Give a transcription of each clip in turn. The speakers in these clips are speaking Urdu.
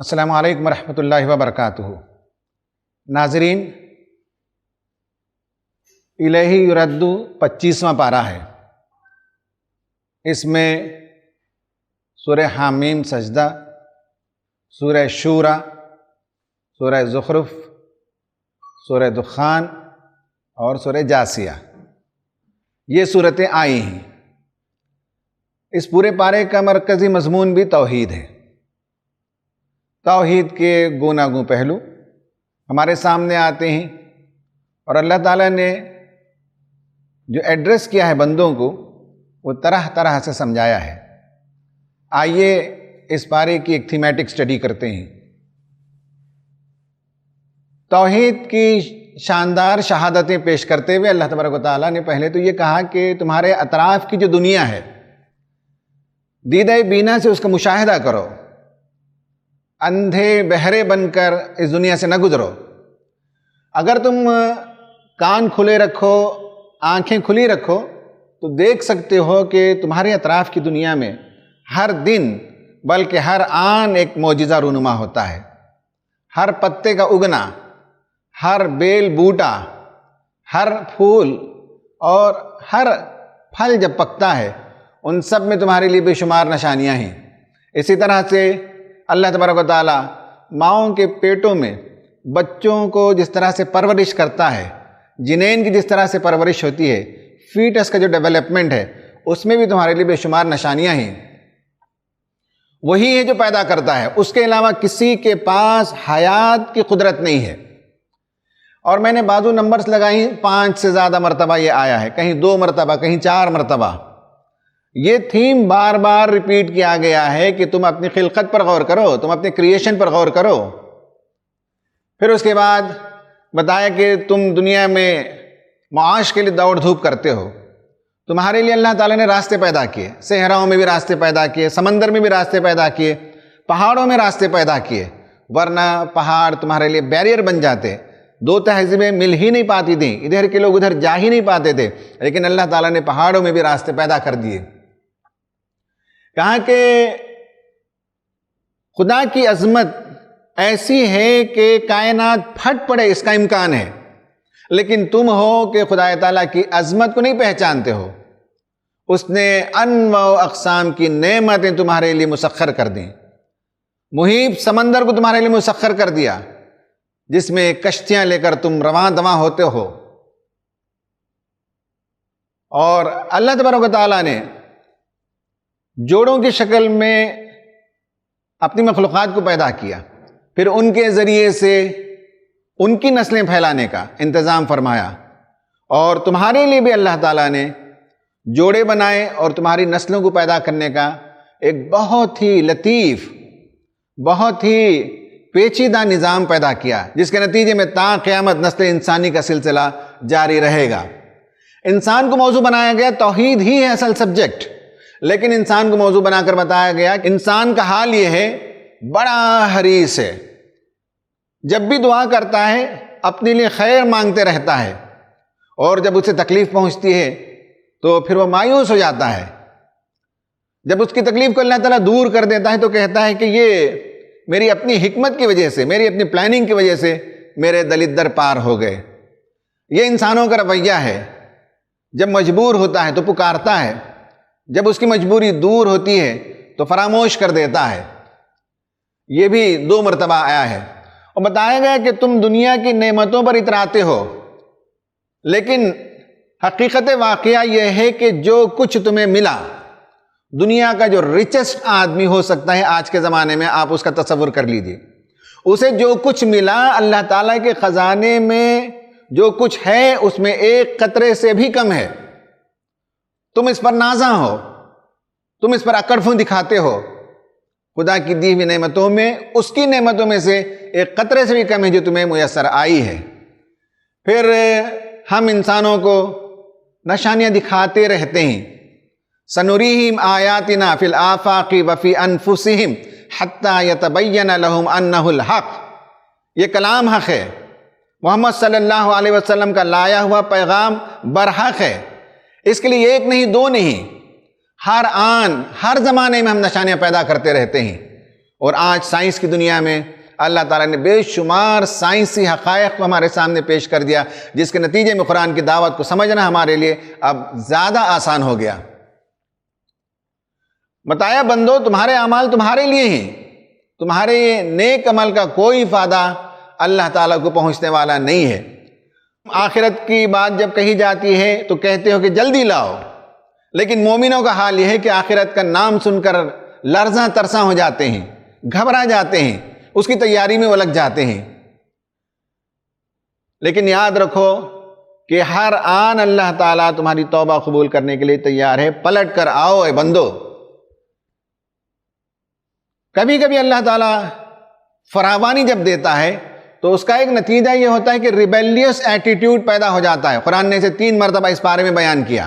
السلام علیکم ورحمۃ اللہ وبرکاتہ۔ ناظرین، الیہ یرد 25واں پارہ ہے۔ اس میں سورہ حامیم سجدہ، سورہ شورى، سورہ زخرف، سورہ دخان اور سورہ جاثیہ، یہ صورتیں آئی ہیں۔ اس پورے پارے کا مرکزی مضمون بھی توحید ہے۔ توحید کے گوناگوں پہلو ہمارے سامنے آتے ہیں، اور اللہ تعالیٰ نے جو ایڈریس کیا ہے بندوں کو، وہ طرح طرح سے سمجھایا ہے۔ آئیے اس پارے کی ایک تھیمیٹک سٹڈی کرتے ہیں۔ توحید کی شاندار شہادتیں پیش کرتے ہوئے اللہ تبارک و تعالیٰ نے پہلے تو یہ کہا کہ تمہارے اطراف کی جو دنیا ہے، دیدہ بینا سے اس کا مشاہدہ کرو، اندھے بہرے بن کر اس دنیا سے نہ گزرو۔ اگر تم کان کھلے رکھو، آنکھیں کھلی رکھو، تو دیکھ سکتے ہو کہ تمہارے اطراف کی دنیا میں ہر دن بلکہ ہر آن ایک معجزہ رونما ہوتا ہے۔ ہر پتے کا اگنا، ہر بیل بوٹا، ہر پھول اور ہر پھل جب پکتا ہے، ان سب میں تمہارے لیے بے شمار نشانیاں ہیں۔ اسی طرح سے اللہ تبارک و تعالیٰ ماؤں کے پیٹوں میں بچوں کو جس طرح سے پرورش کرتا ہے، جنین کی جس طرح سے پرورش ہوتی ہے، فیٹس کا جو ڈیولپمنٹ ہے، اس میں بھی تمہارے لیے بے شمار نشانیاں ہیں۔ وہی ہے جو پیدا کرتا ہے، اس کے علاوہ کسی کے پاس حیات کی قدرت نہیں ہے۔ اور میں نے بازو نمبرز لگائی، 5 سے زیادہ مرتبہ یہ آیا ہے، کہیں 2 مرتبہ، کہیں 4 مرتبہ۔ یہ تھیم بار بار ریپیٹ کیا گیا ہے کہ تم اپنی خلقت پر غور کرو، تم اپنے کریشن پر غور کرو۔ پھر اس کے بعد بتایا کہ تم دنیا میں معاش کے لیے دوڑ دھوپ کرتے ہو، تمہارے لیے اللہ تعالیٰ نے راستے پیدا کیے، صحراؤں میں بھی راستے پیدا کیے، سمندر میں بھی راستے پیدا کیے، پہاڑوں میں راستے پیدا کیے، ورنہ پہاڑ تمہارے لیے بیریئر بن جاتے، 2 تہذیبیں مل ہی نہیں پاتی تھیں، ادھر کے لوگ ادھر جا ہی نہیں پاتے تھے، لیکن اللہ تعالیٰ نے پہاڑوں میں بھی راستے پیدا کر دیے۔ کہا کہ خدا کی عظمت ایسی ہے کہ کائنات پھٹ پڑے، اس کا امکان ہے، لیکن تم ہو کہ خدا تعالیٰ کی عظمت کو نہیں پہچانتے ہو۔ اس نے انواع و اقسام کی نعمتیں تمہارے لیے مسخر کر دیں، محیط سمندر کو تمہارے لیے مسخر کر دیا، جس میں کشتیاں لے کر تم رواں دواں ہوتے ہو۔ اور اللہ تبارک و تعالیٰ نے جوڑوں کی شکل میں اپنی مخلوقات کو پیدا کیا، پھر ان کے ذریعے سے ان کی نسلیں پھیلانے کا انتظام فرمایا، اور تمہارے لیے بھی اللہ تعالیٰ نے جوڑے بنائے اور تمہاری نسلوں کو پیدا کرنے کا ایک بہت ہی لطیف، بہت ہی پیچیدہ نظام پیدا کیا، جس کے نتیجے میں تا قیامت نسل انسانی کا سلسلہ جاری رہے گا۔ انسان کو موضوع بنایا گیا، توحید ہی ہے اصل سبجیکٹ، لیکن انسان کو موضوع بنا کر بتایا گیا کہ انسان کا حال یہ ہے، بڑا حریص ہے، جب بھی دعا کرتا ہے اپنے لیے خیر مانگتے رہتا ہے، اور جب اسے تکلیف پہنچتی ہے تو پھر وہ مایوس ہو جاتا ہے۔ جب اس کی تکلیف کو اللہ تعالیٰ دور کر دیتا ہے تو کہتا ہے کہ یہ میری اپنی حکمت کی وجہ سے، میری اپنی پلاننگ کی وجہ سے میرے دلدر پار ہو گئے۔ یہ انسانوں کا رویہ ہے، جب مجبور ہوتا ہے تو پکارتا ہے، جب اس کی مجبوری دور ہوتی ہے تو فراموش کر دیتا ہے۔ یہ بھی 2 مرتبہ آیا ہے، اور بتایا گیا کہ تم دنیا کی نعمتوں پر اتراتے ہو، لیکن حقیقت واقعہ یہ ہے کہ جو کچھ تمہیں ملا، دنیا کا جو ریچسٹ آدمی ہو سکتا ہے آج کے زمانے میں، آپ اس کا تصور کر لیجئے، اسے جو کچھ ملا، اللہ تعالیٰ کے خزانے میں جو کچھ ہے اس میں 1 قطرے سے بھی کم ہے۔ تم اس پر نازاں ہو، تم اس پر اکڑ دکھاتے ہو۔ خدا کی دی ہوئی نعمتوں میں، اس کی نعمتوں میں سے 1 قطرے سے بھی کم ہے جو تمہیں میسر آئی ہے۔ پھر ہم انسانوں کو نشانیاں دکھاتے رہتے ہیں، سنریہم آیاتنا فی الآفاق وفی انفسہم حتی یتبین لہم انہ الحق۔ یہ کلام حق ہے، محمد صلی اللہ علیہ وسلم کا لایا ہوا پیغام برحق ہے۔ اس کے لیے 1 نہیں 2 نہیں، ہر آن ہر زمانے میں ہم نشانیاں پیدا کرتے رہتے ہیں، اور آج سائنس کی دنیا میں اللہ تعالیٰ نے بے شمار سائنسی حقائق کو ہمارے سامنے پیش کر دیا، جس کے نتیجے میں قرآن کی دعوت کو سمجھنا ہمارے لیے اب زیادہ آسان ہو گیا۔ بتایا بندو تمہارے اعمال تمہارے لیے ہیں، تمہارے نیک عمل کا کوئی فائدہ اللہ تعالیٰ کو پہنچنے والا نہیں ہے۔ آخرت کی بات جب کہی جاتی ہے تو کہتے ہو کہ جلدی لاؤ، لیکن مومنوں کا حال یہ ہے کہ آخرت کا نام سن کر لرزاں ترساں ہو جاتے ہیں، گھبرا جاتے ہیں، اس کی تیاری میں وہ لگ جاتے ہیں۔ لیکن یاد رکھو کہ ہر آن اللہ تعالیٰ تمہاری توبہ قبول کرنے کے لیے تیار ہے۔ پلٹ کر آؤ اے بندو۔ کبھی کبھی اللہ تعالیٰ فراوانی جب دیتا ہے تو اس کا ایک نتیجہ یہ ہوتا ہے کہ ریبیلیس ایٹیٹیوڈ پیدا ہو جاتا ہے۔ قرآن نے اسے 3 مرتبہ اس بارے میں بیان کیا۔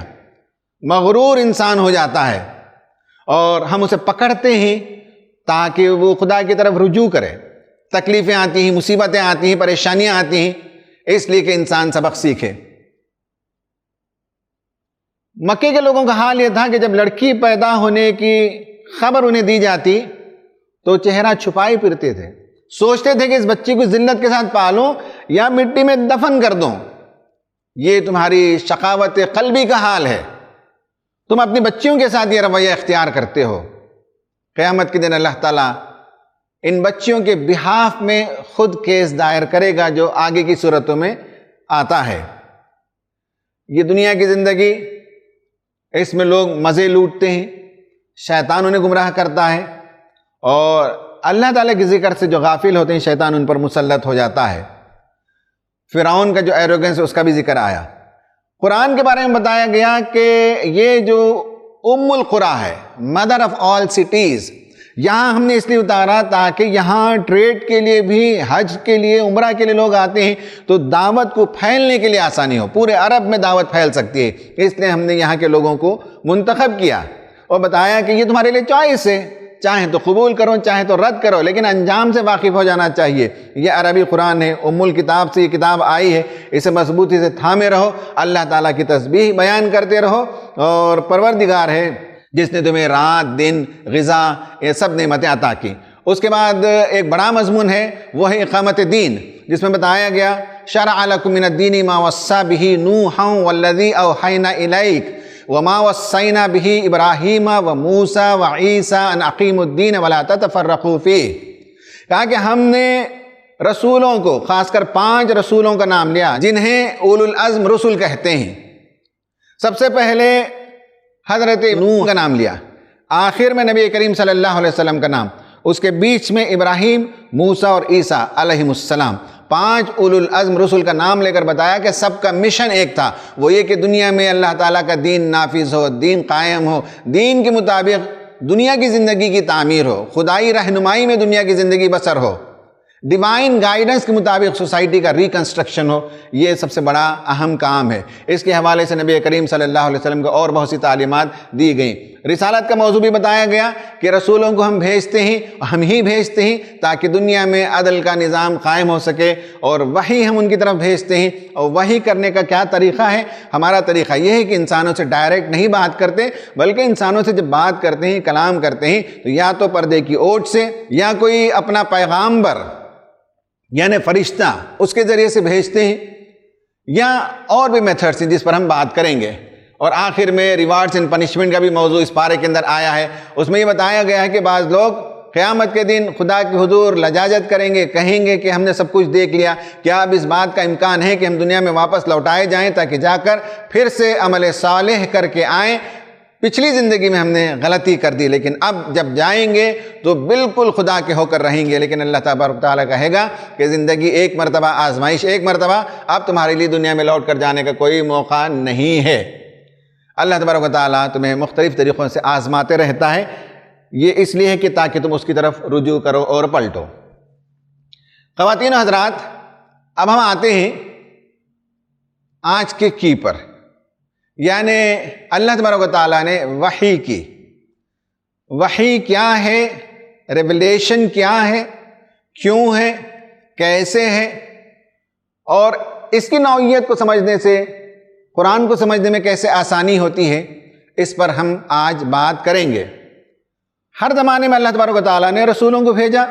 مغرور انسان ہو جاتا ہے اور ہم اسے پکڑتے ہیں تاکہ وہ خدا کی طرف رجوع کرے۔ تکلیفیں آتی ہیں، مصیبتیں آتی ہیں، پریشانیاں آتی ہیں، اس لیے کہ انسان سبق سیکھے۔ مکے کے لوگوں کا حال یہ تھا کہ جب لڑکی پیدا ہونے کی خبر انہیں دی جاتی تو چہرہ چھپائے پھرتے تھے، سوچتے تھے کہ اس بچی کو ذلت کے ساتھ پالوں یا مٹی میں دفن کر دوں۔ یہ تمہاری شقاوت قلبی کا حال ہے، تم اپنی بچیوں کے ساتھ یہ رویہ اختیار کرتے ہو۔ قیامت کے دن اللہ تعالیٰ ان بچیوں کے بہاف میں خود کیس دائر کرے گا، جو آگے کی صورتوں میں آتا ہے۔ یہ دنیا کی زندگی، اس میں لوگ مزے لوٹتے ہیں، شیطان انہیں گمراہ کرتا ہے، اور اللہ تعالیٰ کے ذکر سے جو غافل ہوتے ہیں شیطان ان پر مسلط ہو جاتا ہے۔ فرعون کا جو ایروگنس ہے اس کا بھی ذکر آیا۔ قرآن کے بارے میں بتایا گیا کہ یہ جو ام القریٰ ہے، مدر آف آل سٹیز، یہاں ہم نے اس لیے اتارا تاکہ یہاں ٹریڈ کے لیے بھی، حج کے لیے، عمرہ کے لیے لوگ آتے ہیں تو دعوت کو پھیلنے کے لیے آسانی ہو، پورے عرب میں دعوت پھیل سکتی ہے۔ اس لیے ہم نے یہاں کے لوگوں کو منتخب کیا اور بتایا کہ یہ تمہارے لیے چوائس ہے، چاہیں تو قبول کرو چاہیں تو رد کرو، لیکن انجام سے واقف ہو جانا چاہیے۔ یہ عربی قرآن ہے، ام الکتاب سے یہ کتاب آئی ہے، اسے مضبوطی سے تھامے رہو، اللہ تعالیٰ کی تسبیح بیان کرتے رہو، اور پروردگار ہے جس نے تمہیں رات دن غذا یہ سب نعمتیں عطا کی۔ اس کے بعد ایک بڑا مضمون ہے، وہ ہے اقامت دین، جس میں بتایا گیا شرع لکم من الدین ما وصی بہ نوحا والذی اوحینا الیک وما وصینا بہ ابراہیم وموسیٰ وعیسیٰ ان اقیموا الدین ولا تتفرقوا فیہ۔ کہا کہ ہم نے رسولوں کو، خاص کر 5 رسولوں کا نام لیا جنہیں اولو العزم رسل کہتے ہیں۔ سب سے پہلے حضرت نوح کا نام لیا، آخر میں نبی کریم صلی اللہ علیہ وسلم کا نام، اس کے بیچ میں ابراہیم، موسیٰ اور عیسیٰ علیہ السلام۔ 5 اولو العزم رسل کا نام لے کر بتایا کہ سب کا مشن ایک تھا، وہ یہ کہ دنیا میں اللہ تعالیٰ کا دین نافذ ہو، دین قائم ہو، دین کے مطابق دنیا کی زندگی کی تعمیر ہو، خدائی رہنمائی میں دنیا کی زندگی بسر ہو، ڈیوائن گائیڈنس کے مطابق سوسائٹی کا ریکنسٹرکشن ہو۔ یہ سب سے بڑا اہم کام ہے۔ اس کے حوالے سے نبی کریم صلی اللہ علیہ وسلم کو اور بہت سی تعلیمات دی گئیں۔ رسالت کا موضوع بھی بتایا گیا کہ رسولوں کو ہم بھیجتے ہیں، ہم ہی بھیجتے ہیں تاکہ دنیا میں عدل کا نظام قائم ہو سکے، اور وہی ہم ان کی طرف بھیجتے ہیں۔ اور وہی کرنے کا کیا طریقہ ہے؟ ہمارا طریقہ یہ ہے کہ انسانوں سے ڈائریکٹ نہیں بات کرتے، بلکہ انسانوں سے جب بات کرتے ہیں، کلام کرتے ہیں، تو یا تو پردے کی اوٹ سے، یا کوئی اپنا پیغامبر یعنی فرشتہ اس کے ذریعے سے بھیجتے ہیں، یا اور بھی میتھڈس ہیں جس پر ہم بات کریں گے۔ اور آخر میں ریوارڈز اینڈ پنشمنٹ کا بھی موضوع اس پارے کے اندر آیا ہے۔ اس میں یہ بتایا گیا ہے کہ بعض لوگ قیامت کے دن خدا کے حضور لجاجت کریں گے، کہیں گے کہ ہم نے سب کچھ دیکھ لیا، کیا اب اس بات کا امکان ہے کہ ہم دنیا میں واپس لوٹائے جائیں تاکہ جا کر پھر سے عمل صالح کر کے آئیں؟ پچھلی زندگی میں ہم نے غلطی کر دی، لیکن اب جب جائیں گے تو بالکل خدا کے ہو کر رہیں گے۔ لیکن اللہ تبارک و تعالیٰ کہے گا کہ زندگی ایک مرتبہ، آزمائش ایک مرتبہ، اب تمہارے لیے دنیا میں لوٹ کر جانے کا کوئی موقع نہیں ہے۔ اللہ تبارک و تعالیٰ تمہیں مختلف طریقوں سے آزماتے رہتا ہے، یہ اس لیے ہے کہ تاکہ تم اس کی طرف رجوع کرو اور پلٹو۔ خواتین و حضرات، اب ہم آتے ہیں آج کے کی پر، یعنی اللہ تبارک و تعالیٰ نے وحی کی۔ وحی کیا ہے؟ ریویلیشن کیا ہے؟ کیوں ہے؟ کیسے ہے؟ اور اس کی نوعیت کو سمجھنے سے، قرآن کو سمجھنے میں کیسے آسانی ہوتی ہے، اس پر ہم آج بات کریں گے۔ ہر زمانے میں اللہ تبارک و تعالیٰ نے رسولوں کو بھیجا.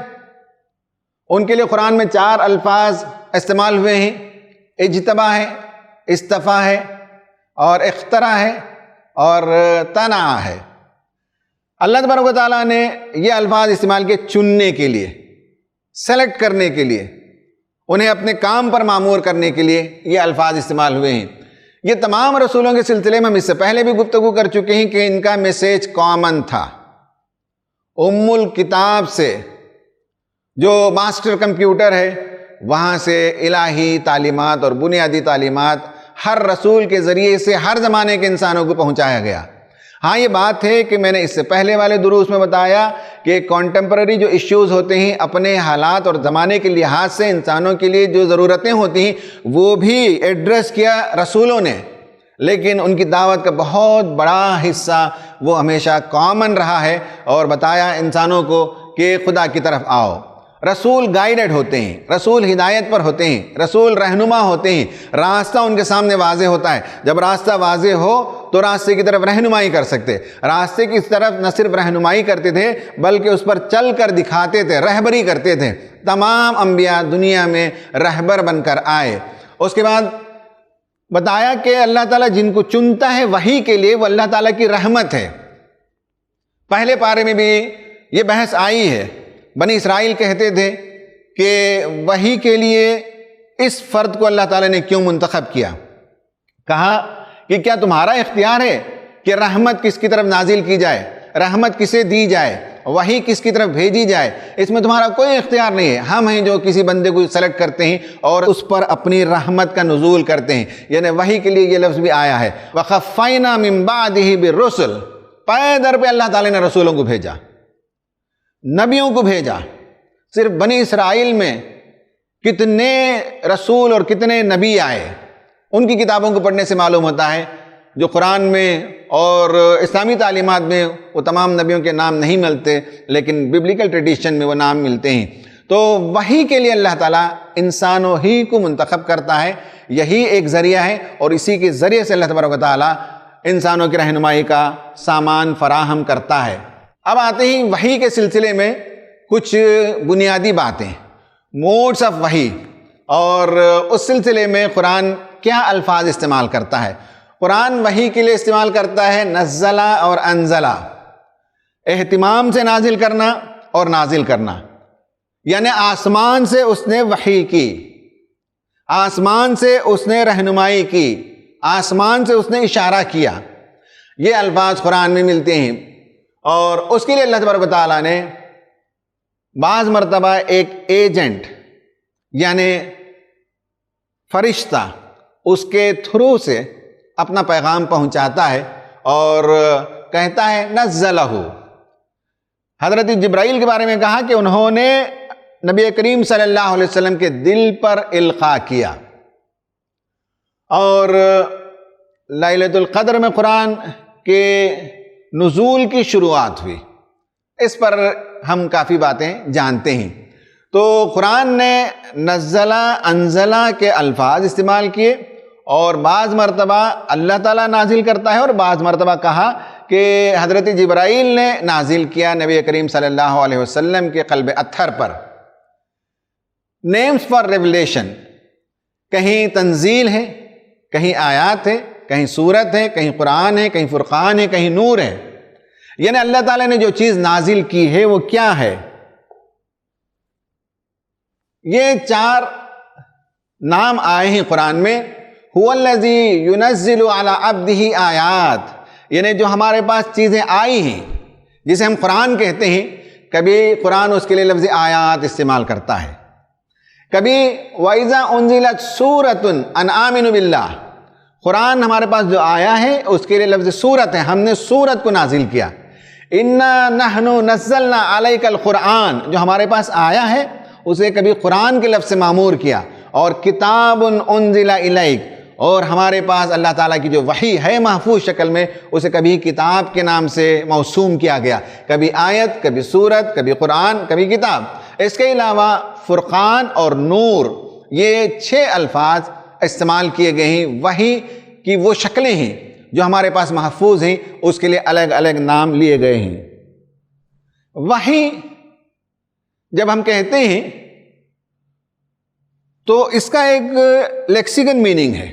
ان کے لیے قرآن میں 4 الفاظ استعمال ہوئے ہیں. اجتبا ہے، استفا ہے، اور اخترا ہے، اور تنع ہے. اللہ تبارک و تعالیٰ نے یہ الفاظ استعمال کیے چننے کے لیے، سلیکٹ کرنے کے لیے، انہیں اپنے کام پر مامور کرنے کے لیے یہ الفاظ استعمال ہوئے ہیں. یہ تمام رسولوں کے سلسلے میں ہم اس سے پہلے بھی گفتگو کر چکے ہیں کہ ان کا میسیج کامن تھا. ام الکتاب سے جو ماسٹر کمپیوٹر ہے وہاں سے الہی تعلیمات اور بنیادی تعلیمات ہر رسول کے ذریعے سے ہر زمانے کے انسانوں کو پہنچایا گیا. ہاں یہ بات ہے کہ میں نے اس سے پہلے والے دروس میں بتایا کہ کانٹمپرری جو ایشوز ہوتے ہیں اپنے حالات اور زمانے کے لحاظ سے انسانوں کے لیے جو ضرورتیں ہوتی ہیں وہ بھی ایڈریس کیا رسولوں نے، لیکن ان کی دعوت کا بہت بڑا حصہ وہ ہمیشہ کامن رہا ہے اور بتایا انسانوں کو کہ خدا کی طرف آؤ. رسول گائیڈڈ ہوتے ہیں، رسول ہدایت پر ہوتے ہیں، رسول رہنما ہوتے ہیں. راستہ ان کے سامنے واضح ہوتا ہے. جب راستہ واضح ہو تو راستے کی طرف رہنمائی کر سکتے. راستے کی طرف نہ صرف رہنمائی کرتے تھے بلکہ اس پر چل کر دکھاتے تھے، رہبری کرتے تھے. تمام انبیاء دنیا میں رہبر بن کر آئے. اس کے بعد بتایا کہ اللہ تعالیٰ جن کو چنتا ہے وحی کے لیے وہ اللہ تعالیٰ کی رحمت ہے. پہلے پارے میں بھی یہ بحث آئی ہے. بنی اسرائیل کہتے تھے کہ وحی کے لیے اس فرد کو اللہ تعالیٰ نے کیوں منتخب کیا؟ کہا کہ کیا تمہارا اختیار ہے کہ رحمت کس کی طرف نازل کی جائے، رحمت کسے دی جائے، وحی کس کی طرف بھیجی جائے؟ اس میں تمہارا کوئی اختیار نہیں ہے. ہم ہیں جو کسی بندے کو سلیکٹ کرتے ہیں اور اس پر اپنی رحمت کا نزول کرتے ہیں. یعنی وحی کے لیے یہ لفظ بھی آیا ہے وَخَفَّيْنَا مِن بَعْدِهِ بِالرُّسُلِ. پے در پہ اللہ تعالیٰ نے رسولوں کو بھیجا، نبیوں کو بھیجا. صرف بنی اسرائیل میں کتنے رسول اور کتنے نبی آئے ان کی کتابوں کو پڑھنے سے معلوم ہوتا ہے. جو قرآن میں اور اسلامی تعلیمات میں وہ تمام نبیوں کے نام نہیں ملتے لیکن ببلیکل ٹریڈیشن میں وہ نام ملتے ہیں. تو وحی کے لیے اللہ تعالیٰ انسانوں ہی کو منتخب کرتا ہے. یہی ایک ذریعہ ہے اور اسی کے ذریعے سے اللہ تبارک و تعالیٰ انسانوں کی رہنمائی کا سامان فراہم کرتا ہے. اب آتے ہیں وحی کے سلسلے میں کچھ بنیادی باتیں، موڈس آف وحی، اور اس سلسلے میں قرآن کیا الفاظ استعمال کرتا ہے. قرآن وحی کے لیے استعمال کرتا ہے نزلہ اور انزلہ، اہتمام سے نازل کرنا اور نازل کرنا. یعنی آسمان سے اس نے وحی کی، آسمان سے اس نے رہنمائی کی، آسمان سے اس نے اشارہ کیا. یہ الفاظ قرآن میں ملتے ہیں اور اس کے لیے اللہ تبارک و تعالیٰ نے بعض مرتبہ ایک ایجنٹ یعنی فرشتہ اس کے تھرو سے اپنا پیغام پہنچاتا ہے اور کہتا ہے نزلہ. حضرت جبرائیل کے بارے میں کہا کہ انہوں نے نبی کریم صلی اللہ علیہ وسلم کے دل پر القاء کیا. اور لیلۃ القدر میں قرآن کے نزول کی شروعات ہوئی. اس پر ہم کافی باتیں جانتے ہیں. تو قرآن نے نزلہ انزلہ کے الفاظ استعمال کیے اور بعض مرتبہ اللہ تعالیٰ نازل کرتا ہے اور بعض مرتبہ کہا کہ حضرت جبرائیل نے نازل کیا نبی کریم صلی اللہ علیہ وسلم کے قلب اطہر پر. نیمز فار ریولیشن، کہیں تنزیل ہے، کہیں آیات ہے، کہیں سورت ہے، کہیں قرآن ہے، کہیں فرقان ہے، کہیں نور ہے. یعنی اللہ تعالیٰ نے جو چیز نازل کی ہے وہ کیا ہے. یہ 4 نام آئے ہیں قرآن میں. هو الذی ينزل على عبده آیات، یعنی جو ہمارے پاس چیزیں آئی ہیں جسے ہم قرآن کہتے ہیں. کبھی قرآن اس کے لیے لفظ آیات استعمال کرتا ہے، کبھی وَإِذَا أُنزِلَتْ سُورَةٌ أَنْ آمِنُوا بِاللَّهِ. قرآن ہمارے پاس جو آیا ہے اس کے لیے لفظ سورت ہے، ہم نے سورت کو نازل کیا. اِنَّا نَحْنُ نَزَّلْنَا عَلَيْكَ الْقُرْآنَ، جو ہمارے پاس آیا ہے اسے کبھی قرآن کے لفظ سے معمور کیا. اور کتاب انزل الیک، اور ہمارے پاس اللہ تعالیٰ کی جو وحی ہے محفوظ شکل میں اسے کبھی کتاب کے نام سے موسوم کیا گیا، کبھی آیت، کبھی سورت، کبھی قرآن، کبھی کتاب. اس کے علاوہ فرقان اور نور، یہ 6 الفاظ استعمال کیے گئے ہیں. وحی کی وہ شکلیں ہیں جو ہمارے پاس محفوظ ہیں، اس کے لیے الگ الگ نام لیے گئے ہیں. وحی جب ہم کہتے ہیں تو اس کا ایک لیکسیکل میننگ ہے،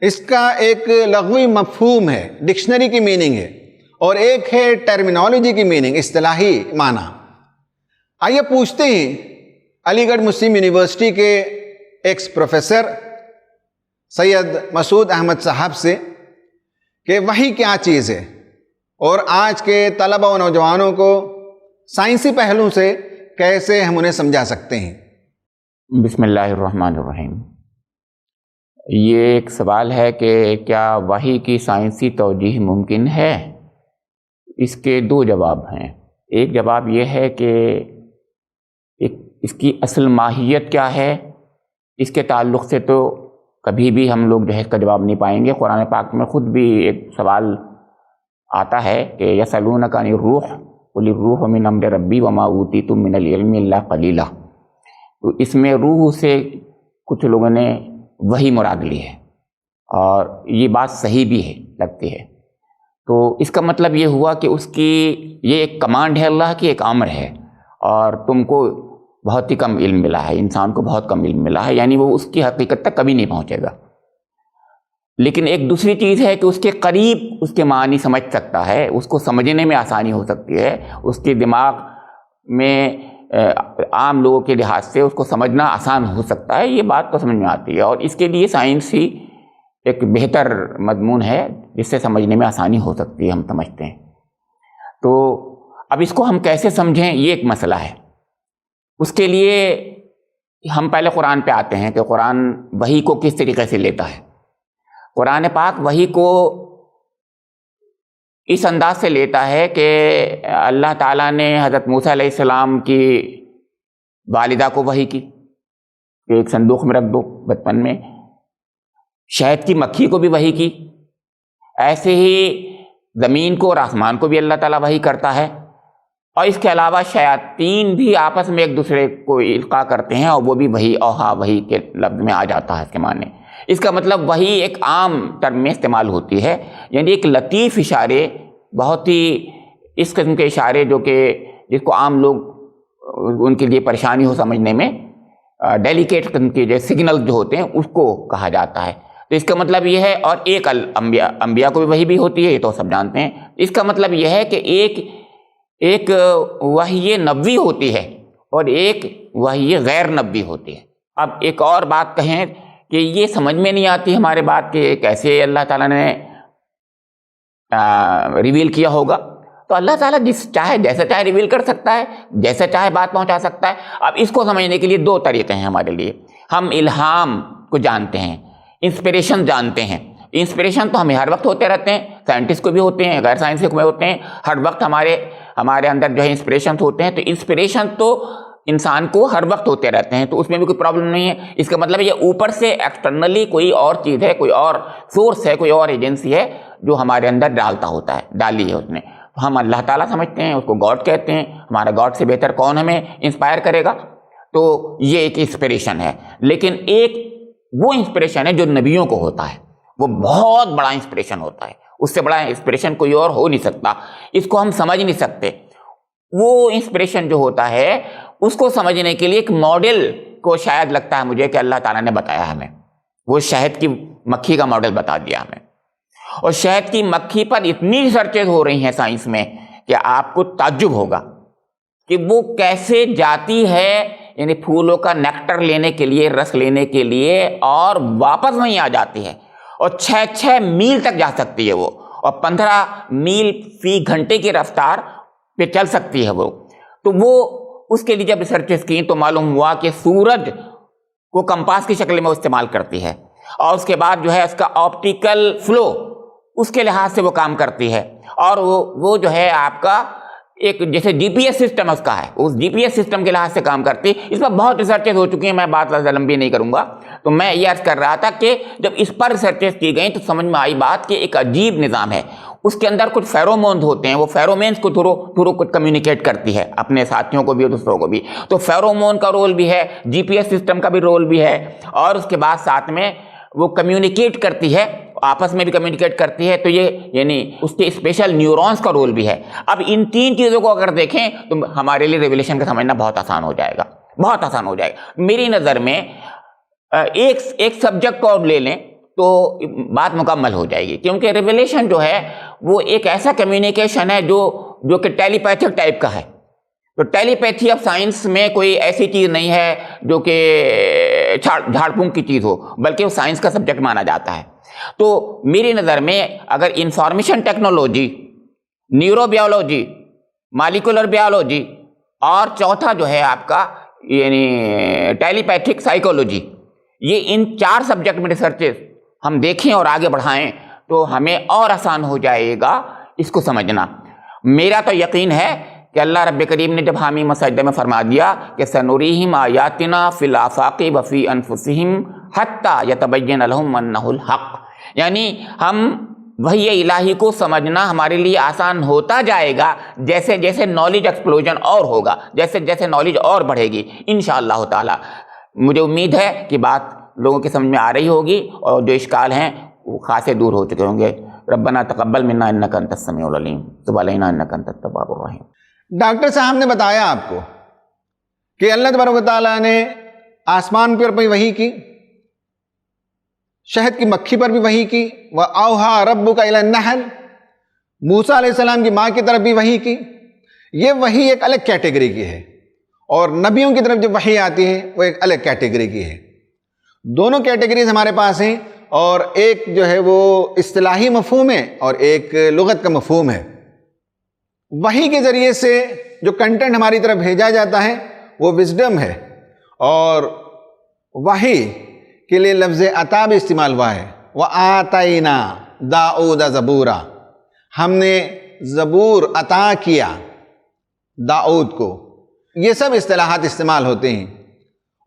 اس کا ایک لغوی مفہوم ہے، ڈکشنری کی میننگ ہے، اور ایک ہے ٹرمینالوجی کی میننگ، اصطلاحی معنی۔ آئیے پوچھتے ہیں علی گڑھ مسلم یونیورسٹی کے ایکس پروفیسر سید مسعود احمد صاحب سے کہ وحی کیا چیز ہے، اور آج کے طلبہ و نوجوانوں کو سائنسی پہلو سے کیسے ہم انہیں سمجھا سکتے ہیں۔ بسم اللہ الرحمن الرحیم۔ یہ ایک سوال ہے کہ کیا وحی کی سائنسی توجیہ ممکن ہے؟ اس کے دو جواب ہیں۔ ایک جواب یہ ہے کہ اس کی اصل ماہیت کیا ہے، اس کے تعلق سے تو کبھی بھی ہم لوگ اس کا جواب نہیں پائیں گے۔ قرآن پاک میں خود بھی ایک سوال آتا ہے کہ یسألونک عن الروح قل الروح من امر ربی وما اوتیتم من العلم الا قلیلا۔ تو اس میں روح سے کچھ لوگوں نے وحی مراد لی ہے، اور یہ بات صحیح بھی ہے، لگتی ہے۔ تو اس کا مطلب یہ ہوا کہ اس کی یہ ایک کمانڈ ہے، اللہ کی ایک امر ہے، اور تم کو بہت ہی کم علم ملا ہے، انسان کو بہت کم علم ملا ہے، یعنی وہ اس کی حقیقت تک کبھی نہیں پہنچے گا۔ لیکن ایک دوسری چیز ہے کہ اس کے قریب اس کے معنی سمجھ سکتا ہے، اس کو سمجھنے میں آسانی ہو سکتی ہے، اس کے دماغ میں عام لوگوں کے لحاظ سے اس کو سمجھنا آسان ہو سکتا ہے، یہ بات تو سمجھ میں آتی ہے، اور اس کے لیے سائنس ہی ایک بہتر مضمون ہے جس سے سمجھنے میں آسانی ہو سکتی ہے، ہم سمجھتے ہیں۔ تو اب اس کو ہم کیسے سمجھیں، یہ ایک مسئلہ ہے۔ اس کے لیے ہم پہلے قرآن پہ آتے ہیں کہ قرآن وحی کو کس طریقے سے لیتا ہے۔ قرآن پاک وحی کو اس انداز سے لیتا ہے کہ اللہ تعالیٰ نے حضرت موسیٰ علیہ السلام کی والدہ کو وحی کی کہ ایک صندوق میں رکھ دو بچپن میں، شہد کی مکھی کو بھی وحی کی، ایسے ہی زمین کو اور آسمان کو بھی اللہ تعالیٰ وحی کرتا ہے، اور اس کے علاوہ شیاطین بھی آپس میں ایک دوسرے کو القاء کرتے ہیں، اور وہ بھی وحی اوحا وحی کے لفظ میں آ جاتا ہے اس کے معنی۔ اس کا مطلب وحی ایک عام ٹرم میں استعمال ہوتی ہے، یعنی ایک لطیف اشارے، بہت ہی اس قسم کے اشارے جو کہ جس کو عام لوگ ان کے لیے پریشانی ہو سمجھنے میں، ڈیلیکیٹ قسم کے جو سگنل جو ہوتے ہیں اس کو کہا جاتا ہے۔ تو اس کا مطلب یہ ہے، اور ایک انبیاء کو بھی وحی بھی ہوتی ہے، یہ تو سب جانتے ہیں۔ اس کا مطلب یہ ہے کہ ایک وحی نبوی ہوتی ہے اور ایک وحی غیر نبوی ہوتی ہے۔ اب ایک اور بات کہیں کہ یہ سمجھ میں نہیں آتی ہمارے بات کہ کیسے اللہ تعالیٰ نے ریویل کیا ہوگا، تو اللہ تعالیٰ جیسا چاہے ریویل کر سکتا ہے، جیسا چاہے بات پہنچا سکتا ہے۔ اب اس کو سمجھنے کے لیے دو طریقے ہیں ہمارے لیے۔ ہم الہام کو جانتے ہیں، انسپریشن جانتے ہیں۔ انسپریشن تو ہمیں ہر وقت ہوتے رہتے ہیں، سائنٹسٹ کو بھی ہوتے ہیں، غیر سائنسی کو بھی ہوتے ہیں، ہر وقت ہمارے اندر جو ہے انسپریشن ہوتے ہیں۔ تو انسپریشن تو انسان کو ہر وقت ہوتے رہتے ہیں، تو اس میں بھی کوئی پرابلم نہیں ہے۔ اس کا مطلب یہ اوپر سے ایکسٹرنلی کوئی اور چیز ہے، کوئی اور سورس ہے، کوئی اور ایجنسی ہے جو ہمارے اندر ڈالتا ہوتا ہے، ڈالی ہے اس نے۔ ہم اللہ تعالیٰ سمجھتے ہیں، اس کو گاڈ کہتے ہیں، ہمارا گاڈ سے بہتر کون ہمیں انسپائر کرے گا؟ تو یہ ایک انسپریشن ہے۔ لیکن ایک وہ انسپریشن ہے جو نبیوں کو ہوتا ہے، وہ بہت بڑا انسپریشن ہوتا ہے، اس سے بڑا انسپریشن کوئی اور ہو نہیں سکتا، اس کو ہم سمجھ نہیں سکتے۔ وہ انسپریشن جو ہوتا ہے اس کو سمجھنے کے لیے ایک ماڈل کو شاید لگتا ہے مجھے کہ اللہ تعالیٰ نے بتایا ہمیں، وہ شہد کی مکھی کا ماڈل بتا دیا ہمیں، اور شہد کی مکھی پر اتنی ریسرچز ہو رہی ہیں سائنس میں کہ آپ کو تعجب ہوگا کہ وہ کیسے جاتی ہے، یعنی پھولوں کا نیکٹر لینے کے لیے، رس لینے کے لیے، اور واپس نہیں آ جاتی ہے، اور 6 میل تک جا سکتی ہے وہ، اور 15 میل فی گھنٹے کی رفتار پہ چل سکتی ہے وہ۔ تو وہ اس کے لیے جب ریسرچز کی تو معلوم ہوا کہ سورج کو کمپاس کی شکل میں وہ استعمال کرتی ہے، اور اس کے بعد جو ہے اس کا آپٹیکل فلو اس کے لحاظ سے وہ کام کرتی ہے، اور وہ جو ہے آپ کا ایک جیسے جی پی ایس سسٹم اس کا ہے، اس جی پی ایس سسٹم کے لحاظ سے کام کرتی ہے۔ اس پر بہت ریسرچز ہو چکی ہیں، میں بات لمبی نہیں کروں گا۔ تو میں یہ عرض کر رہا تھا کہ جب اس پر ریسرچز کی گئیں تو سمجھ میں آئی بات کہ ایک عجیب نظام ہے، اس کے اندر کچھ فیرومونز ہوتے ہیں، وہ فیرومینز کو تھرو کچھ کمیونیکیٹ کرتی ہے اپنے ساتھیوں کو بھی اور دوسروں کو بھی۔ تو فیرومون کا رول بھی ہے، جی پی ایس سسٹم کا بھی رول بھی ہے، اور اس کے بعد ساتھ میں وہ کمیونیکیٹ کرتی ہے آپس میں بھی کمیونیکیٹ کرتی ہے، تو یہ یعنی اس کے اسپیشل نیورونز کا رول بھی ہے۔ اب ان تین چیزوں کو اگر دیکھیں تو ہمارے لیے ریویلیشن کا سمجھنا بہت آسان ہو جائے گا، بہت آسان ہو جائے گا۔ میری نظر میں ایک سبجیکٹ اور لے لیں تو بات مکمل ہو جائے گی، کیونکہ ریویلیشن جو ہے وہ ایک ایسا کمیونیکیشن ہے جو کہ ٹیلی پیتھک ٹائپ کا ہے۔ تو ٹیلی پیتھی آف سائنس میں کوئی ایسی چیز نہیں ہے جو کہ جھاڑ پھونک کی چیز ہو، بلکہ وہ سائنس کا سبجیکٹ مانا جاتا ہے۔ تو میری نظر میں اگر information technology, neuro biology, molecular biology اور چوتھا جو ہے آپ کا یعنی ٹیلی پیتھک سائیکولوجی، یہ ان 4 سبجیکٹ میں ریسرچز ہم دیکھیں اور آگے بڑھائیں تو ہمیں اور آسان ہو جائے گا اس کو سمجھنا۔ میرا تو یقین ہے کہ اللہ رب کریم نے جب حامیم سجدہ میں فرما دیا کہ سنوریہم آیاتنا فی الآفاق وفی انفسہم حتی یتبین لہم انہ الحق، یعنی ہم وحی الہی کو سمجھنا ہمارے لیے آسان ہوتا جائے گا جیسے جیسے نالج ایکسپلوژن اور ہوگا، جیسے جیسے نالج اور بڑھے گی انشاءاللہ تعالی۔ مجھے امید ہے کہ بات لوگوں کی سمجھ میں آ رہی ہوگی اور جو اشکال ہیں وہ خاصے دور ہو چکے ہوں گے۔ ربنا تقبل منا انک انت السمیع العلیم تب علینا انک انت التواب الرحیم۔ ڈاکٹر صاحب نے بتایا آپ کو کہ اللہ تبارک و تعالیٰ نے آسمان پر بھی وحی کی، شہد کی مکھی پر بھی وحی کی، وَأَوْحَىٰ رَبُّكَ إِلَى النَّحْلِ، موسیٰ علیہ السلام کی ماں کی طرف بھی وحی کی۔ یہ وحی ایک الگ کیٹیگری کی ہے، اور نبیوں کی طرف جو وحی آتی ہے وہ ایک الگ کیٹیگری کی ہے۔ دونوں کیٹیگریز ہمارے پاس ہیں، اور ایک جو ہے وہ اصطلاحی مفہوم ہے اور ایک لغت کا مفہوم ہے۔ وحی کے ذریعے سے جو کنٹینٹ ہماری طرف بھیجا جاتا ہے وہ وزڈم ہے، اور وحی کے لیے لفظ عطا بھی استعمال ہوا ہے، وَآتَيْنَا دَاؤُدَ زَبُورًا، ہم نے زبور عطا کیا داؤد کو۔ یہ سب اصطلاحات استعمال ہوتے ہیں،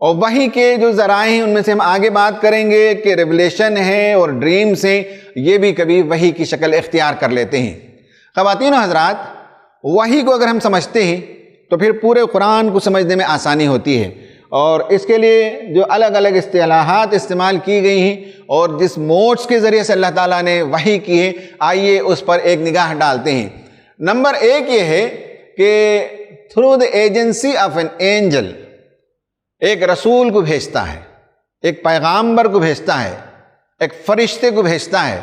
اور وحی کے جو ذرائع ہیں ان میں سے ہم آگے بات کریں گے کہ ریولیشن ہے اور ڈریمز ہیں، یہ بھی کبھی وحی کی شکل اختیار کر لیتے ہیں۔ خواتین و حضرات، وحی کو اگر ہم سمجھتے ہیں تو پھر پورے قرآن کو سمجھنے میں آسانی ہوتی ہے، اور اس کے لیے جو الگ الگ اصطلاحات استعمال کی گئی ہیں اور جس موڈز کے ذریعے سے اللہ تعالیٰ نے وحی کی ہے، آئیے اس پر ایک نگاہ ڈالتے ہیں۔ نمبر 1 یہ ہے کہ through the agency of an angel, ایک رسول کو بھیجتا ہے، ایک پیغامبر کو بھیجتا ہے، ایک فرشتے کو بھیجتا ہے،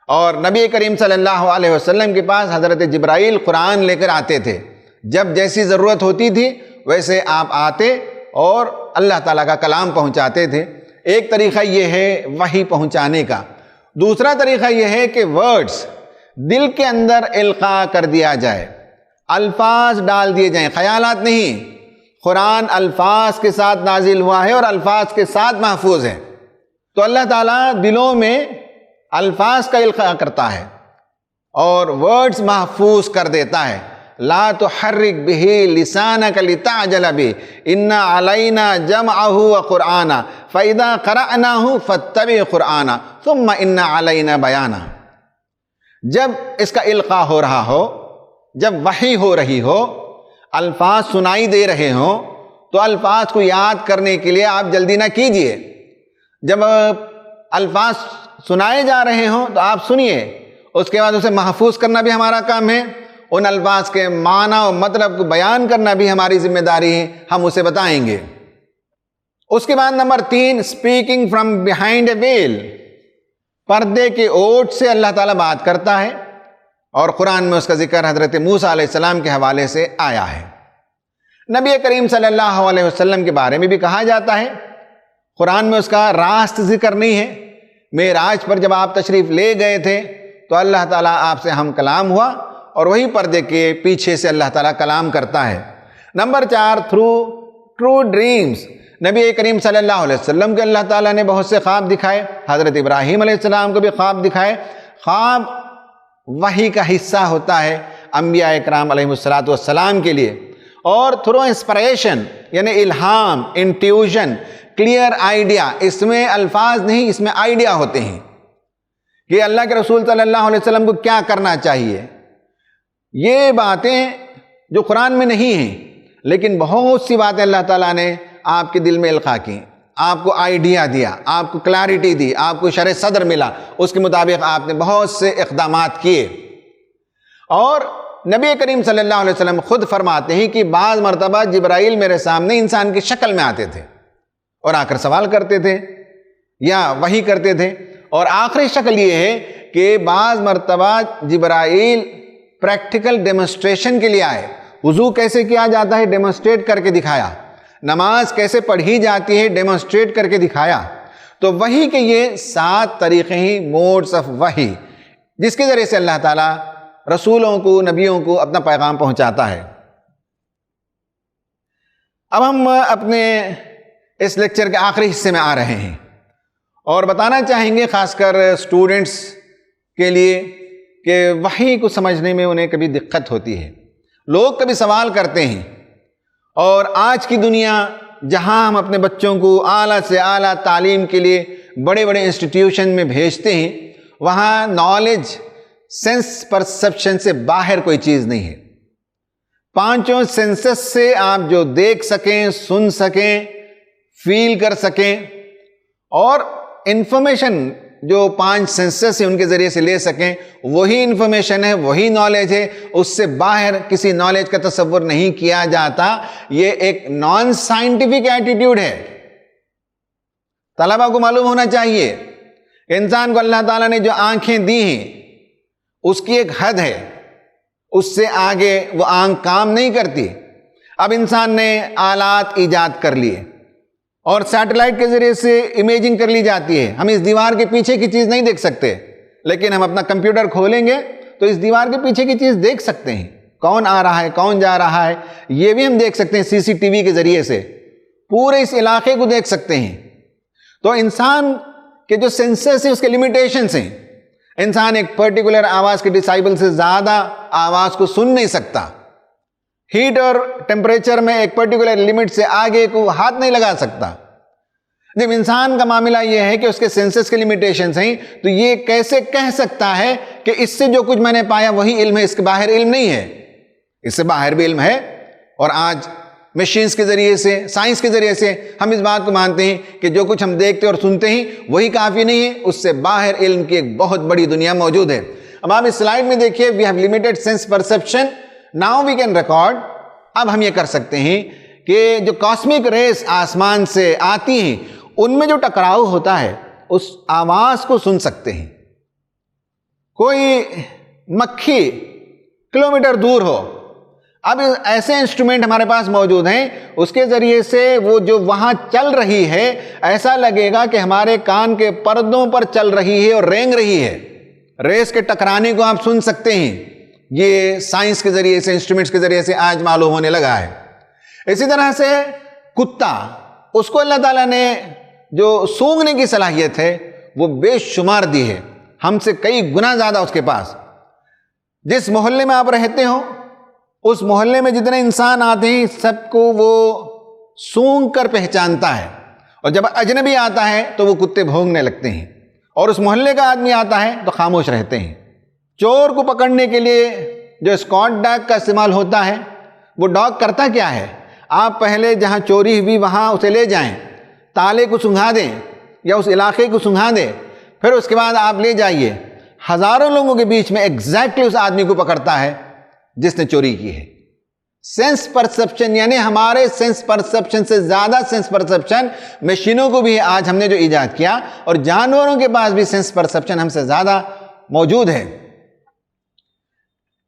اور نبی کریم صلی اللہ علیہ وسلم کے پاس حضرت جبرائیل قرآن لے کر آتے تھے۔ جب جیسی ضرورت ہوتی تھی ویسے آپ آتے اور اللہ تعالیٰ کا کلام پہنچاتے تھے۔ ایک طریقہ یہ ہے وحی پہنچانے کا۔ دوسرا طریقہ یہ ہے کہ ورڈز دل کے اندر القاء کر دیا جائے، الفاظ ڈال دیے جائیں، خیالات نہیں۔ قرآن الفاظ کے ساتھ نازل ہوا ہے اور الفاظ کے ساتھ محفوظ ہے، تو اللہ تعالیٰ دلوں میں الفاظ کا القاء کرتا ہے اور ورڈز محفوظ کر دیتا ہے۔ لا تحرک بہ لسانک لتعجل بہ ان علینا جمعہ وقرآنہ فاذا قرأناہ فاتبع قرآنہ ثم ان علینا بیانہ۔ جب اس کا القاء ہو رہا ہو، جب وحی ہو رہی ہو، الفاظ سنائی دے رہے ہوں، تو الفاظ کو یاد کرنے کے لیے آپ جلدی نہ کیجئے۔ جب الفاظ سنائے جا رہے ہوں تو آپ سنیے، اس کے بعد اسے محفوظ کرنا بھی ہمارا کام ہے، ان الفاظ کے معنی و مطلب کو بیان کرنا بھی ہماری ذمہ داری ہے، ہم اسے بتائیں گے۔ اس کے بعد number 3، speaking from behind a veil, پردے کے اوٹ سے اللہ تعالیٰ بات کرتا ہے، اور قرآن میں اس کا ذکر حضرت موسیٰ علیہ السلام کے حوالے سے آیا ہے۔ نبی کریم صلی اللہ علیہ وسلم کے بارے میں بھی کہا جاتا ہے، قرآن میں اس کا راست ذکر نہیں ہے۔ معراج پر جب آپ تشریف لے گئے تھے تو اللہ تعالیٰ آپ سے ہم کلام ہوا، اور وہی پردے کے پیچھے سے اللہ تعالیٰ کلام کرتا ہے۔ نمبر 4، تھرو ٹرو ڈریمز، نبی کریم صلی اللہ علیہ وسلم کو اللہ تعالیٰ نے بہت سے خواب دکھائے، حضرت ابراہیم علیہ السلام کو بھی خواب دکھائے۔ خواب وحی کا حصہ ہوتا ہے انبیاء اکرام علیہ السلام کے لیے، اور تھرو انسپریشن یعنی الہام، انٹیوژن، کلیئر آئیڈیا، اس میں الفاظ نہیں، اس میں آئیڈیا ہوتے ہیں کہ اللہ کے رسول صلی اللہ علیہ وسلم کو کیا کرنا چاہیے۔ یہ باتیں جو قرآن میں نہیں ہیں، لیکن بہت سی باتیں اللہ تعالیٰ نے آپ کے دل میں القاء کی۔ آپ کو آئیڈیا دیا، آپ کو کلیئرٹی دی، آپ کو شرح صدر ملا، اس کے مطابق آپ نے بہت سے اقدامات کیے۔ اور نبی کریم صلی اللہ علیہ وسلم خود فرماتے ہیں کہ بعض مرتبہ جبرائیل میرے سامنے انسان کی شکل میں آتے تھے اور آ کر سوال کرتے تھے یا وحی کرتے تھے۔ اور آخری شکل یہ ہے کہ بعض مرتبہ جبرائیل پریکٹیکل ڈیمونسٹریشن کے لیے آئے، وضو کیسے کیا جاتا ہے ڈیمونسٹریٹ کر کے دکھایا، نماز کیسے پڑھی جاتی ہے ڈیمونسٹریٹ کر کے دکھایا۔ تو وحی کے یہ 7 طریقے ہیں، موڈز آف وحی، جس کے ذریعے سے اللہ تعالیٰ رسولوں کو، نبیوں کو اپنا پیغام پہنچاتا ہے۔ اب ہم اپنے اس لیکچر کے آخری حصے میں آ رہے ہیں اور بتانا چاہیں گے خاص کر اسٹوڈنٹس کے لیے کہ وحی کو سمجھنے میں انہیں کبھی دقت ہوتی ہے، لوگ کبھی سوال کرتے ہیں، اور آج کی دنیا جہاں ہم اپنے بچوں کو اعلیٰ سے اعلیٰ تعلیم کے لیے بڑے بڑے انسٹیٹیوشن میں بھیجتے ہیں، وہاں نالج سینس پرسپشن سے باہر کوئی چیز نہیں ہے۔ 5 سینسز سے آپ جو دیکھ سکیں، سن سکیں، فیل کر سکیں، اور انفارمیشن جو 5 سینسز ہیں ان کے ذریعے سے لے سکیں، وہی انفارمیشن ہے، وہی نالج ہے، اس سے باہر کسی نالج کا تصور نہیں کیا جاتا۔ یہ ایک نان سائنٹیفک ایٹیٹیوڈ ہے۔ طلبہ کو معلوم ہونا چاہیے کہ انسان کو اللہ تعالیٰ نے جو آنکھیں دی ہیں اس کی ایک حد ہے، اس سے آگے وہ آنکھ کام نہیں کرتی۔ اب انسان نے آلات ایجاد کر لیے اور سیٹلائٹ کے ذریعے سے امیجنگ کر لی جاتی ہے۔ ہم اس دیوار کے پیچھے کی چیز نہیں دیکھ سکتے، لیکن ہم اپنا کمپیوٹر کھولیں گے تو اس دیوار کے پیچھے کی چیز دیکھ سکتے ہیں، کون آ رہا ہے، کون جا رہا ہے، یہ بھی ہم دیکھ سکتے ہیں CCTV کے ذریعے سے، پورے اس علاقے کو دیکھ سکتے ہیں۔ تو انسان کے جو سینسز ہیں اس کے لیمیٹیشنز ہیں۔ انسان ایک پرٹیکولر آواز کے ڈیسائبل سے زیادہ آواز کو سن نہیں سکتا، ہیٹ اور ٹیمپریچر میں ایک پرٹیکولر لمٹ سے آگے کو ہاتھ نہیں لگا سکتا۔ جب انسان کا معاملہ یہ ہے کہ اس کے سینسز کے لیمیٹیشنز ہیں، تو یہ کیسے کہہ سکتا ہے کہ اس سے جو کچھ میں نے پایا وہی علم ہے، اس کے باہر علم نہیں ہے؟ اس سے باہر بھی علم ہے، اور آج مشینز کے ذریعے سے، سائنس کے ذریعے سے ہم اس بات کو مانتے ہیں کہ جو کچھ ہم دیکھتے اور سنتے ہیں وہی کافی نہیں ہے، اس سے باہر علم کی ایک بہت بڑی دنیا موجود ہے۔ اب آپ اس سلائیڈ میں دیکھیے، we have limited sense perception, now we can record۔ اب ہم یہ کر سکتے ہیں کہ جو کاسمک ریز آسمان سے آتی ہیں ان میں جو ٹکراؤ ہوتا ہے اس آواز کو سن سکتے ہیں۔ کوئی مکھی کلومیٹر دور ہو، اب ایسے انسٹرومنٹ ہمارے پاس موجود ہیں، اس کے ذریعے سے وہ جو وہاں چل رہی ہے ایسا لگے گا کہ ہمارے کان کے پردوں پر چل رہی ہے اور رینگ رہی ہے۔ ریس کے ٹکرانے کو آپ سن سکتے ہیں، یہ سائنس کے ذریعے سے، انسٹرومنٹس کے ذریعے سے آج معلوم ہونے لگا ہے۔ اسی طرح سے کتا، اس کو اللہ تعالیٰ نے جو سونگھنے کی صلاحیت ہے وہ بے شمار دی ہے، ہم سے کئی گنا زیادہ اس کے پاس۔ جس محلے میں آپ رہتے ہو اس محلے میں جتنے انسان آتے ہیں سب کو وہ سونگ کر پہچانتا ہے، اور جب اجنبی آتا ہے تو وہ کتے بھونگنے لگتے ہیں، اور اس محلے کا آدمی آتا ہے تو خاموش رہتے ہیں۔ چور کو پکڑنے کے لیے جو اسکاٹ ڈاگ کا استعمال ہوتا ہے، وہ ڈاگ کرتا کیا ہے؟ آپ پہلے جہاں چوری ہوئی وہاں اسے لے جائیں، تالے کو سنگھا دیں یا اس علاقے کو سنگھا دیں، پھر اس کے بعد آپ لے جائیے، ہزاروں لوگوں کے بیچ میں ایگزیکٹلی اس آدمی کو پکڑتا ہے جس نے چوری کی ہے۔ سینس پرسپشن، یعنی ہمارے سینس پرسپشن سے زیادہ سینس پرسپشن مشینوں کو بھی ہے آج ہم نے جو ایجاد کیا، اور جانوروں کے پاس بھی سینس پرسپشن ہم سے زیادہ موجود ہے۔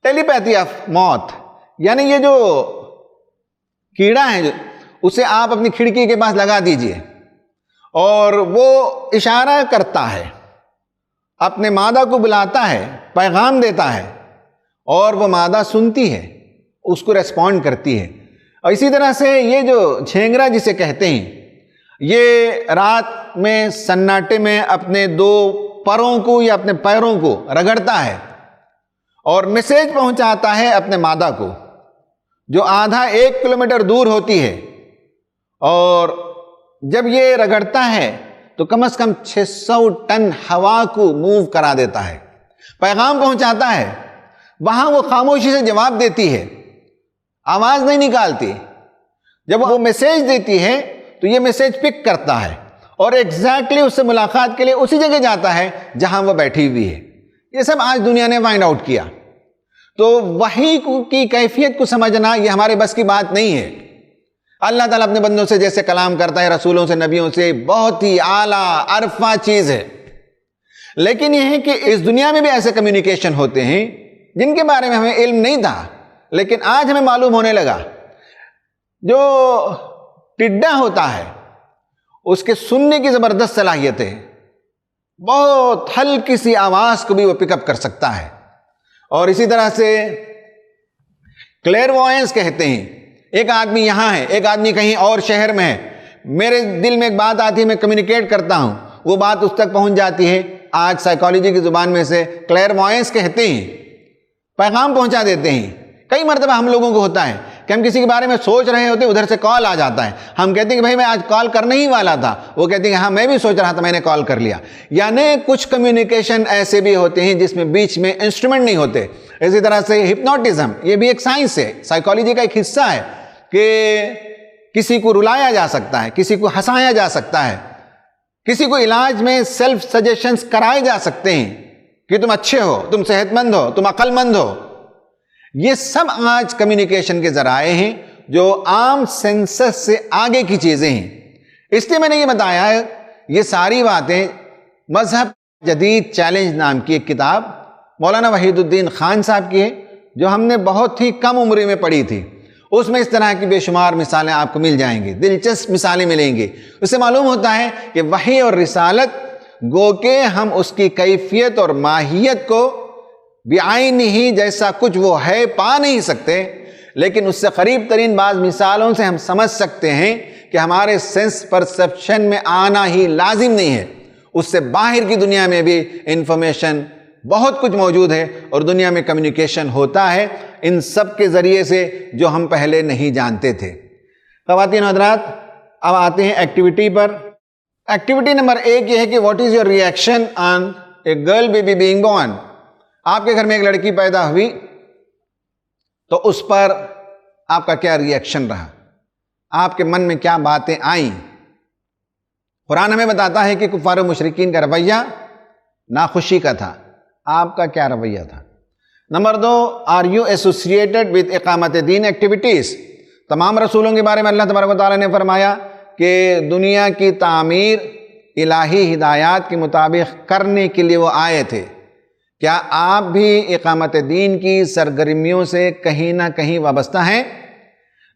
ٹیلی پیتھی آف موت، یعنی یہ جو کیڑا ہے اسے آپ اپنی کھڑکی کے پاس لگا دیجئے اور وہ اشارہ کرتا ہے، اپنے مادہ کو بلاتا ہے، پیغام دیتا ہے، اور وہ مادہ سنتی ہے، اس کو ریسپونڈ کرتی ہے۔ اور اسی طرح سے یہ جو جھینگرا جسے کہتے ہیں، یہ رات میں سناٹے میں اپنے 2 پروں کو یا اپنے پیروں کو رگڑتا ہے اور میسیج پہنچاتا ہے اپنے مادہ کو، جو آدھا 1 کلومیٹر دور ہوتی ہے، اور جب یہ رگڑتا ہے تو کم از کم 600 ٹن ہوا کو موو کرا دیتا ہے، پیغام پہنچاتا ہے۔ وہاں وہ خاموشی سے جواب دیتی ہے، آواز نہیں نکالتی۔ جب وہ میسیج دیتی ہے تو یہ میسیج پک کرتا ہے اور ایگزیکٹلی اس سے ملاقات کے لیے اسی جگہ جاتا ہے جہاں وہ بیٹھی ہوئی ہے۔ یہ سب آج دنیا نے فائنڈ آؤٹ کیا۔ تو وحی کی کیفیت کو سمجھنا یہ ہمارے بس کی بات نہیں ہے۔ اللہ تعالیٰ اپنے بندوں سے جیسے کلام کرتا ہے، رسولوں سے، نبیوں سے، بہت ہی اعلیٰ عرفہ چیز ہے، لیکن یہ ہے کہ اس دنیا میں بھی ایسے کمیونیکیشن ہوتے ہیں جن کے بارے میں ہمیں علم نہیں تھا، لیکن آج ہمیں معلوم ہونے لگا۔ جو ٹڈا ہوتا ہے اس کے سننے کی زبردست صلاحیت ہے، بہت ہلکی سی آواز کو بھی وہ پک اپ کر سکتا ہے۔ اور اسی طرح سے کلیئر وائنس کہتے ہیں، ایک آدمی یہاں ہے، ایک آدمی کہیں اور شہر میں ہے، میرے دل میں ایک بات آتی ہے، میں کمیونیکیٹ کرتا ہوں، وہ بات اس تک پہنچ جاتی ہے۔ آج سائیکالوجی کی زبان میں سے کلیئر وائنس کہتے ہیں، پیغام پہنچا دیتے ہیں۔ کئی مرتبہ ہم لوگوں کو ہوتا ہے کہ ہم کسی کے بارے میں سوچ رہے ہوتے ہیں، ادھر سے کال آ جاتا ہے، ہم کہتے ہیں کہ بھائی میں آج کال کرنے ہی والا تھا، وہ کہتے ہیں ہاں میں بھی سوچ رہا تھا، میں نے کال کر لیا۔ یعنی کچھ کمیونیکیشن ایسے بھی ہوتے ہیں جس میں بیچ میں انسٹرومنٹ نہیں ہوتے۔ اسی طرح سے ہپنوٹزم، یہ بھی ایک سائنس ہے، سائیکالوجی کا ایک حصہ ہے کہ کسی کو رلایا جا سکتا ہے، کسی کو ہنسایا جا سکتا ہے، کسی کو علاج میں سیلف سجیشنز کرائے جا سکتے ہیں کہ تم اچھے ہو، تم صحت مند ہو، تم عقل مند ہو۔ یہ سب آج کمیونیکیشن کے ذرائع ہیں جو عام سینسس سے آگے کی چیزیں ہیں۔ اس لیے میں نے یہ بتایا ہے، یہ ساری باتیں مذہب جدید چیلنج نام کی ایک کتاب مولانا وحید الدین خان صاحب کی ہے، جو ہم نے بہت ہی کم عمری میں پڑھی تھی۔ اس میں اس طرح کی بے شمار مثالیں آپ کو مل جائیں گی، دلچسپ مثالیں ملیں گی۔ اس سے معلوم ہوتا ہے کہ وحی اور رسالت گو کہ ہم اس کی کیفیت اور ماہیت کو بعین ہی جیسا کچھ وہ ہے پا نہیں سکتے، لیکن اس سے قریب ترین بعض مثالوں سے ہم سمجھ سکتے ہیں کہ ہمارے سینس پرسپشن میں آنا ہی لازم نہیں ہے، اس سے باہر کی دنیا میں بھی انفارمیشن بہت کچھ موجود ہے اور دنیا میں کمیونیکیشن ہوتا ہے ان سب کے ذریعے سے جو ہم پہلے نہیں جانتے تھے۔ خواتین و حضرات، اب آتے ہیں ایکٹیویٹی پر۔ ایکٹیویٹی نمبر 1 یہ ہے کہ what is your reaction on a girl baby being born. آپ کے گھر میں ایک لڑکی پیدا ہوئی تو اس پر آپ کا کیا ریئیکشن رہا، آپ کے من میں کیا باتیں آئیں۔ قرآن ہمیں بتاتا ہے کہ کفار و مشرکین کا رویہ ناخوشی کا تھا، آپ کا کیا رویہ تھا۔ Number 2، are you associated with اقامت دین ایکٹیویٹیز۔ تمام رسولوں کے بارے میں اللہ تبارک و تعالیٰ نے فرمایا کہ دنیا کی تعمیر الہی ہدایات کے مطابق کرنے کے لیے وہ آئے تھے۔ کیا آپ بھی اقامت دین کی سرگرمیوں سے کہیں نہ کہیں وابستہ ہیں؟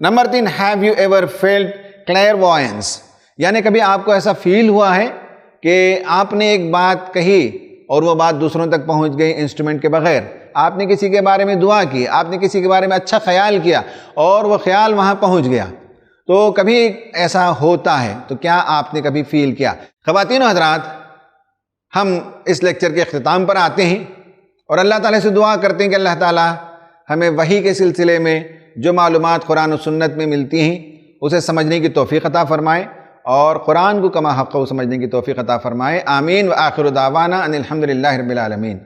Number 3، have you ever felt clairvoyance, یعنی کبھی آپ کو ایسا فیل ہوا ہے کہ آپ نے ایک بات کہی اور وہ بات دوسروں تک پہنچ گئی انسٹرومنٹ کے بغیر؟ آپ نے کسی کے بارے میں دعا کی، آپ نے کسی کے بارے میں اچھا خیال کیا اور وہ خیال وہاں پہنچ گیا، تو کبھی ایسا ہوتا ہے، تو کیا آپ نے کبھی فیل کیا؟ خواتین و حضرات، ہم اس لیکچر کے اختتام پر آتے ہیں اور اللہ تعالیٰ سے دعا کرتے ہیں کہ اللہ تعالیٰ ہمیں وحی کے سلسلے میں جو معلومات قرآن و سنت میں ملتی ہیں اسے سمجھنے کی توفیق عطا فرمائے اور قرآن کو کما حق سمجھنے کی توفیق عطا فرمائے۔ آمین۔ وآخر دعوانا ان الحمدللہ رب العالمین۔